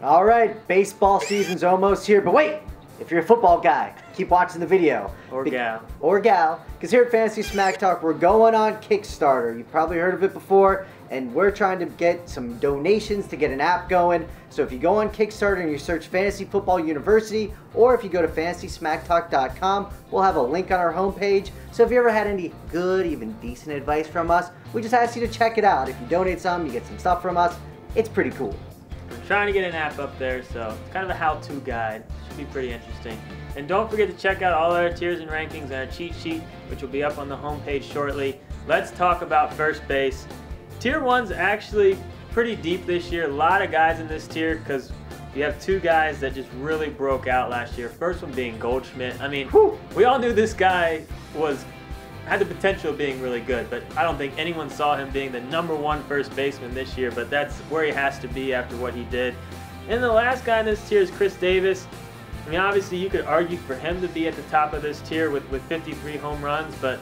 All right, baseball season's almost here, but wait! If you're a football guy, keep watching the video. Or gal. Or gal, because here at Fantasy Smack Talk, we're going on Kickstarter. You've probably heard of it before, and we're trying to get some donations to get an app going. So if you go on Kickstarter and you search Fantasy Football University, or if you go to FantasySmackTalk.com, we'll have a link on our homepage. So if you ever had any good, even decent advice from us, we just ask you to check it out. If you donate some, you get some stuff from us. It's pretty cool. We're trying to get an app up there, so it's kind of a how-to guide. Should be pretty interesting. And don't forget to check out all our tiers and rankings and our cheat sheet, which will be up on the homepage shortly. Let's talk about first base. Tier 1's actually pretty deep this year. A lot of guys in this tier because we have two guys that just really broke out last year. First one being Goldschmidt. I mean, we all knew this guy had the potential of being really good, but I don't think anyone saw him being the #1 first baseman this year, but that's where he has to be after what he did. And the last guy in this tier is Chris Davis. I mean, obviously you could argue for him to be at the top of this tier with 53 home runs, but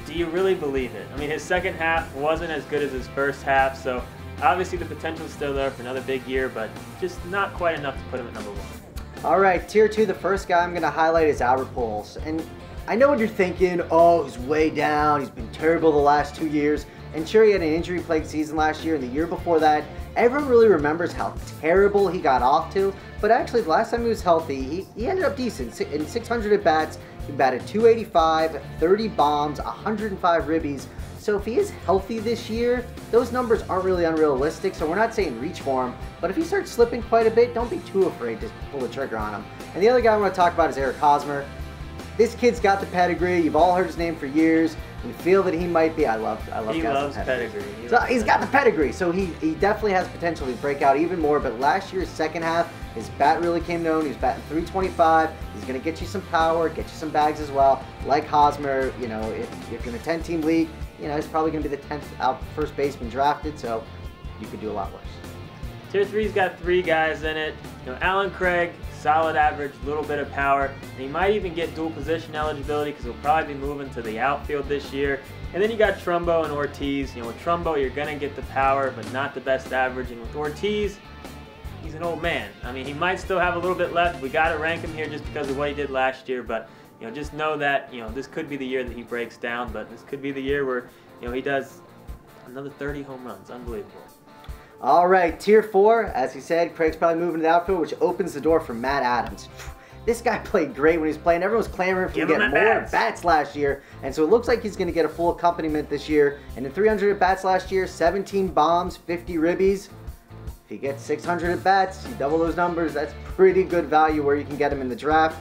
do you really believe it? I mean, his second half wasn't as good as his first half, so obviously the potential is still there for another big year, but just not quite enough to put him at #1. All right, tier 2, the first guy I'm going to highlight is Albert Pujols. And I know what you're thinking, oh, he's way down, he's been terrible the last 2 years. And sure, he had an injury-plagued season last year, and the year before that, everyone really remembers how terrible he got off to. But actually, the last time he was healthy, he ended up decent. In 600 at-bats, he batted .285, 30 bombs, 105 ribbies. So if he is healthy this year, those numbers aren't really unrealistic, so we're not saying reach for him. But if he starts slipping quite a bit, don't be too afraid to pull the trigger on him. And the other guy I want to talk about is Eric Hosmer. This kid's got the pedigree. You've all heard his name for years. We feel that he might be. I love he guys loves with pedigree. He's got the pedigree, so he definitely has potential to break out even more. But last year's second half, his bat really came known. He was batting .325. He's going to get you some power, get you some bags as well. Like Hosmer, you know, if you're in a 10-team league, you know, he's probably going to be the 10th out first baseman drafted, so you could do a lot worse. Tier 3's got 3 guys in it. You know, Alan Craig, solid average, little bit of power, and he might even get dual position eligibility because he'll probably be moving to the outfield this year. And then you got Trumbo and Ortiz. You know, with Trumbo, you're going to get the power, but not the best average. And with Ortiz, he's an old man. I mean, he might still have a little bit left. We got to rank him here just because of what he did last year, but you know, just know that, you know, this could be the year that he breaks down, but this could be the year where, you know, he does another 30 home runs. Unbelievable. All right, tier 4, as he said, Craig's probably moving to the outfield, which opens the door for Matt Adams. This guy played great when he was playing. Everyone was clamoring for him to get more bats last year, and so it looks like he's going to get a full accompaniment this year. And in 300 at-bats last year, 17 bombs, 50 ribbies. If he gets 600 at-bats, you double those numbers, that's pretty good value where you can get him in the draft.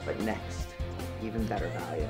But next, even better value.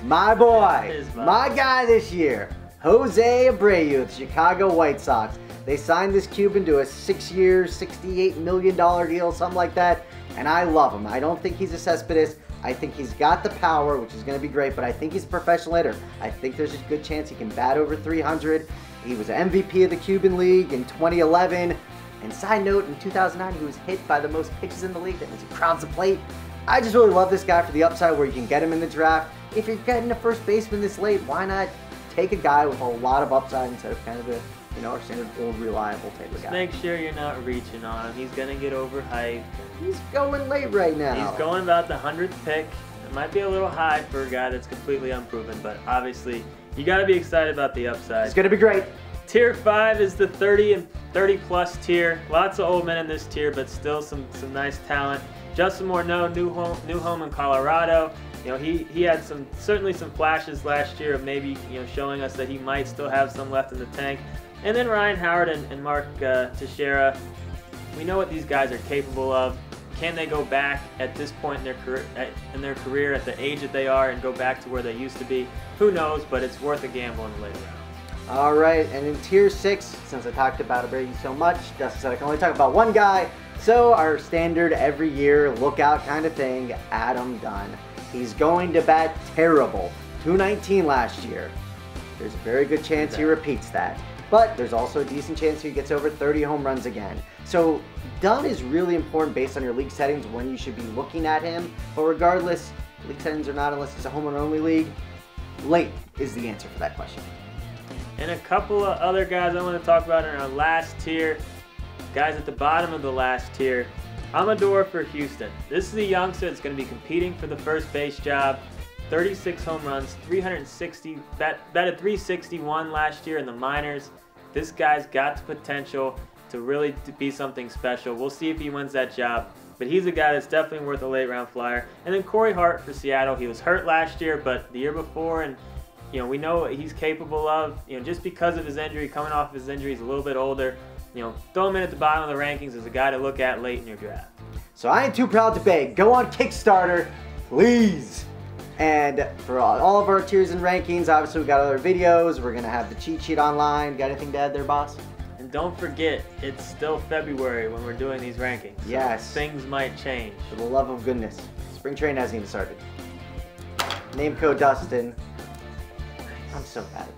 My boy, my guy this year, Jose Abreu of the Chicago White Sox. They signed this Cuban to a 6-year, $68 million deal, something like that, and I love him. I don't think he's a Cespedes. I think he's got the power, which is going to be great, but I think he's a professional hitter. I think there's a good chance he can bat over 300. He was MVP of the Cuban League in 2011, and side note, in 2009, he was hit by the most pitches in the league. That means he crowds the plate. I just really love this guy for the upside where you can get him in the draft. If you're getting a first baseman this late, why not take a guy with a lot of upside instead of kind of a, you know, our standard old reliable type of guy. Make sure you're not reaching on him. He's going to get overhyped. He's going late right now. He's going about the 100th pick. It might be a little high for a guy that's completely unproven, but obviously you got to be excited about the upside. It's going to be great. Tier 5 is the 30 and 30 plus tier. Lots of old men in this tier, but still some nice talent. Justin Morneau, new home in Colorado. You know, he had certainly some flashes last year of maybe, you know, showing us that he might still have some left in the tank. And then Ryan Howard and Mark Teixeira. We know what these guys are capable of. Can they go back at this point in their career at the age that they are and go back to where they used to be? Who knows, but it's worth a gamble in the later rounds. All right, and in Tier 6, since I talked about Abreu so much, Justin said I can only talk about one guy. So our standard every year lookout kind of thing, Adam Dunn. He's going to bat terrible. .219 last year. There's a very good chance he repeats that. But there's also a decent chance he gets over 30 home runs again. So Dunn is really important based on your league settings when you should be looking at him. But regardless, league settings or not, unless it's a home run only league, late is the answer for that question. And a couple of other guys I want to talk about in our last tier. Guys at the bottom of the last tier, Amador for Houston. This is a youngster that's going to be competing for the first base job. 36 home runs, 360, batted 361 last year in the minors. This guy's got the potential to really be something special. We'll see if he wins that job, but he's a guy that's definitely worth a late round flyer. And then Corey Hart for Seattle. He was hurt last year, but the year before, and you know, we know what he's capable of. You know, just because of his injury, coming off his injury, he's a little bit older. You know, throw him in at the bottom of the rankings as a guy to look at late in your draft. So I ain't too proud to beg. Go on Kickstarter, please. And for all of our tiers and rankings, obviously we got other videos. We're gonna have the cheat sheet online. Got anything to add there, boss? And don't forget, it's still February when we're doing these rankings. So yes. Things might change. For the love of goodness. Spring training hasn't even started. Name code Dustin. I'm so bad.